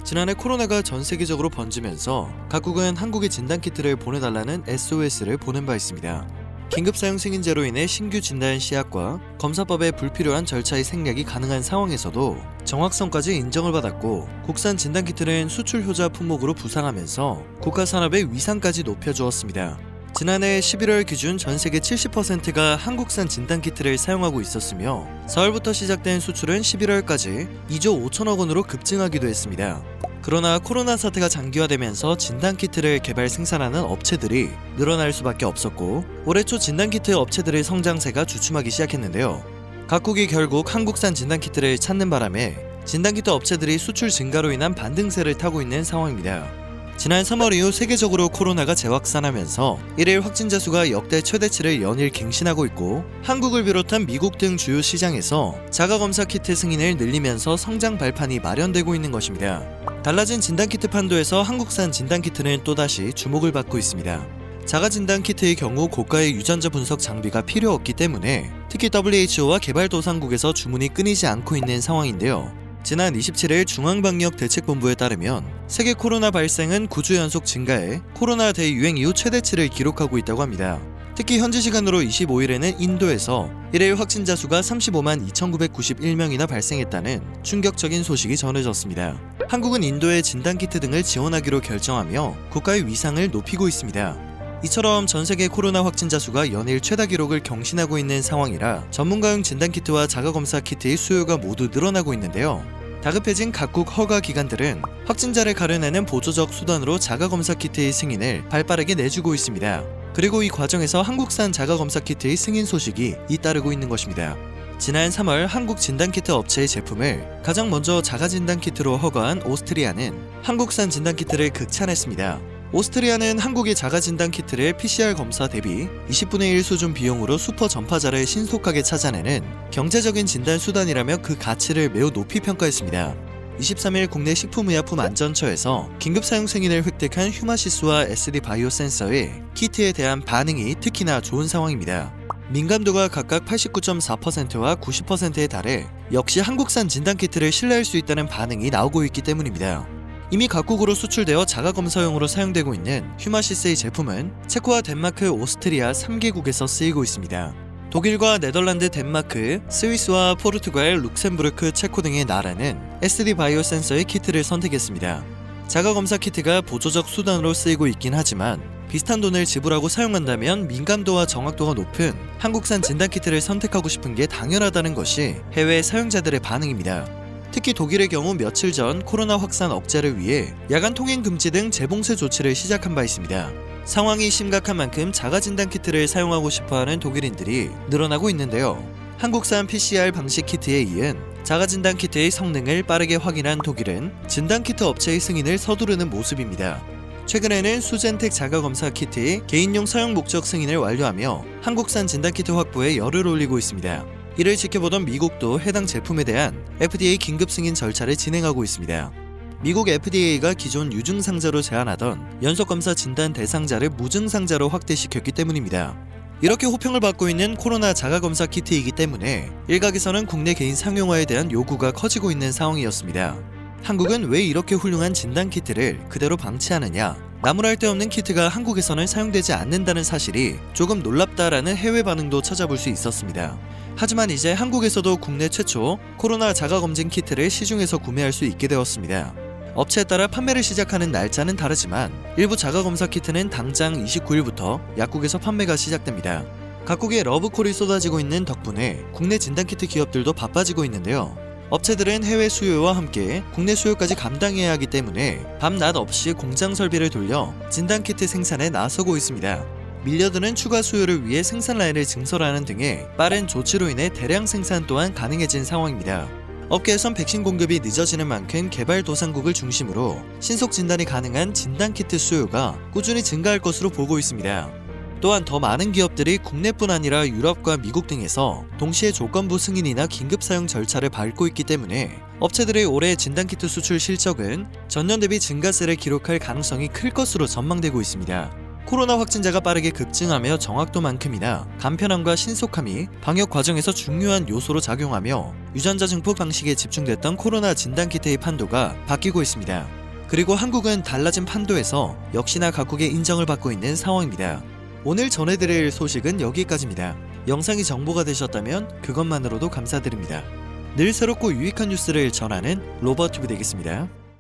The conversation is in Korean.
지난해 코로나가 전 세계적으로 번지면서 각국은 한국에 진단키트를 보내달라는 SOS를 보낸 바 있습니다. 긴급 사용 승인제로 인해 신규 진단 시약과 검사법에 불필요한 절차의 생략이 가능한 상황에서도 정확성까지 인정을 받았고, 국산 진단키트는 수출 효자 품목으로 부상하면서 국가 산업의 위상까지 높여주었습니다. 지난해 11월 기준 전 세계 70%가 한국산 진단키트를 사용하고 있었으며, 4월부터 시작된 수출은 11월까지 2조 5천억 원으로 급증하기도 했습니다. 그러나 코로나 사태가 장기화되면서 진단키트를 개발 생산하는 업체들이 늘어날 수밖에 없었고, 올해 초 진단키트 업체들의 성장세가 주춤하기 시작했는데요. 각국이 결국 한국산 진단키트를 찾는 바람에 진단키트 업체들이 수출 증가로 인한 반등세를 타고 있는 상황입니다. 지난 3월 이후 세계적으로 코로나가 재확산하면서 일일 확진자 수가 역대 최대치를 연일 갱신하고 있고, 한국을 비롯한 미국 등 주요 시장에서 자가검사 키트 승인을 늘리면서 성장 발판이 마련되고 있는 것입니다. 달라진 진단키트 판도에서 한국산 진단키트는 또다시 주목을 받고 있습니다. 자가진단키트의 경우 고가의 유전자 분석 장비가 필요 없기 때문에 특히 WHO와 개발도상국에서 주문이 끊이지 않고 있는 상황인데요. 지난 27일 중앙방역대책본부에 따르면 세계 코로나 발생은 9주 연속 증가해 코로나 대유행 이후 최대치를 기록하고 있다고 합니다. 특히 현지 시간으로 25일에는 인도에서 일일 확진자 수가 35만 2,991명이나 발생했다는 충격적인 소식이 전해졌습니다. 한국은 인도의 진단키트 등을 지원하기로 결정하며 국가의 위상을 높이고 있습니다. 이처럼 전세계 코로나 확진자 수가 연일 최다 기록을 경신하고 있는 상황이라 전문가용 진단키트와 자가검사 키트의 수요가 모두 늘어나고 있는데요. 다급해진 각국 허가 기관들은 확진자를 가려내는 보조적 수단으로 자가검사 키트의 승인을 발빠르게 내주고 있습니다. 그리고 이 과정에서 한국산 자가검사 키트의 승인 소식이 잇따르고 있는 것입니다. 지난 3월 한국 진단키트 업체의 제품을 가장 먼저 자가진단키트로 허가한 오스트리아는 한국산 진단키트를 극찬했습니다. 오스트리아는 한국의 자가진단키트를 PCR 검사 대비 20분의 1 수준 비용으로 슈퍼 전파자를 신속하게 찾아내는 경제적인 진단 수단이라며 그 가치를 매우 높이 평가했습니다. 23일 국내 식품의약품안전처에서 긴급 사용 승인을 획득한 휴마시스와 SD 바이오센서의 키트에 대한 반응이 특히나 좋은 상황입니다. 민감도가 각각 89.4%와 90%에 달해 역시 한국산 진단키트를 신뢰할 수 있다는 반응이 나오고 있기 때문입니다. 이미 각국으로 수출되어 자가검사용으로 사용되고 있는 휴마시스의 제품은 체코와 덴마크, 오스트리아 3개국에서 쓰이고 있습니다. 독일과 네덜란드, 덴마크, 스위스와 포르투갈, 룩셈부르크, 체코 등의 나라는 SD 바이오 센서의 키트를 선택했습니다. 자가검사 키트가 보조적 수단으로 쓰이고 있긴 하지만 비슷한 돈을 지불하고 사용한다면 민감도와 정확도가 높은 한국산 진단키트를 선택하고 싶은 게 당연하다는 것이 해외 사용자들의 반응입니다. 특히 독일의 경우 며칠 전 코로나 확산 억제를 위해 야간 통행 금지 등 재봉쇄 조치를 시작한 바 있습니다. 상황이 심각한 만큼 자가진단키트를 사용하고 싶어하는 독일인들이 늘어나고 있는데요. 한국산 PCR 방식 키트에 이은 자가진단키트의 성능을 빠르게 확인한 독일은 진단키트 업체의 승인을 서두르는 모습입니다. 최근에는 수젠텍 자가검사 키트의 개인용 사용 목적 승인을 완료하며 한국산 진단키트 확보에 열을 올리고 있습니다. 이를 지켜보던 미국도 해당 제품에 대한 FDA 긴급 승인 절차를 진행하고 있습니다. 미국 FDA가 기존 유증상자로 제한하던 연속검사 진단 대상자를 무증상자로 확대시켰기 때문입니다. 이렇게 호평을 받고 있는 코로나 자가검사 키트이기 때문에 일각에서는 국내 개인 상용화에 대한 요구가 커지고 있는 상황이었습니다. 한국은 왜 이렇게 훌륭한 진단키트를 그대로 방치하느냐, 나무랄 데 없는 키트가 한국에서는 사용되지 않는다는 사실이 조금 놀랍다라는 해외 반응도 찾아볼 수 있었습니다. 하지만 이제 한국에서도 국내 최초 코로나 자가검진 키트를 시중에서 구매할 수 있게 되었습니다. 업체에 따라 판매를 시작하는 날짜는 다르지만 일부 자가검사 키트는 당장 29일부터 약국에서 판매가 시작됩니다. 각국의 러브콜이 쏟아지고 있는 덕분에 국내 진단키트 기업들도 바빠지고 있는데요. 업체들은 해외 수요와 함께 국내 수요까지 감당해야 하기 때문에 밤낮 없이 공장 설비를 돌려 진단키트 생산에 나서고 있습니다. 밀려드는 추가 수요를 위해 생산 라인을 증설하는 등의 빠른 조치로 인해 대량 생산 또한 가능해진 상황입니다. 업계에선 백신 공급이 늦어지는 만큼 개발도상국을 중심으로 신속 진단이 가능한 진단키트 수요가 꾸준히 증가할 것으로 보고 있습니다. 또한 더 많은 기업들이 국내뿐 아니라 유럽과 미국 등에서 동시에 조건부 승인이나 긴급 사용 절차를 밟고 있기 때문에 업체들의 올해 진단키트 수출 실적은 전년 대비 증가세를 기록할 가능성이 클 것으로 전망되고 있습니다. 코로나 확진자가 빠르게 급증하며 정확도만큼이나 간편함과 신속함이 방역 과정에서 중요한 요소로 작용하며 유전자 증폭 방식에 집중됐던 코로나 진단키트의 판도가 바뀌고 있습니다. 그리고 한국은 달라진 판도에서 역시나 각국의 인정을 받고 있는 상황입니다. 오늘 전해드릴 소식은 여기까지입니다. 영상이 정보가 되셨다면 그것만으로도 감사드립니다. 늘 새롭고 유익한 뉴스를 전하는 로버튜브 되겠습니다.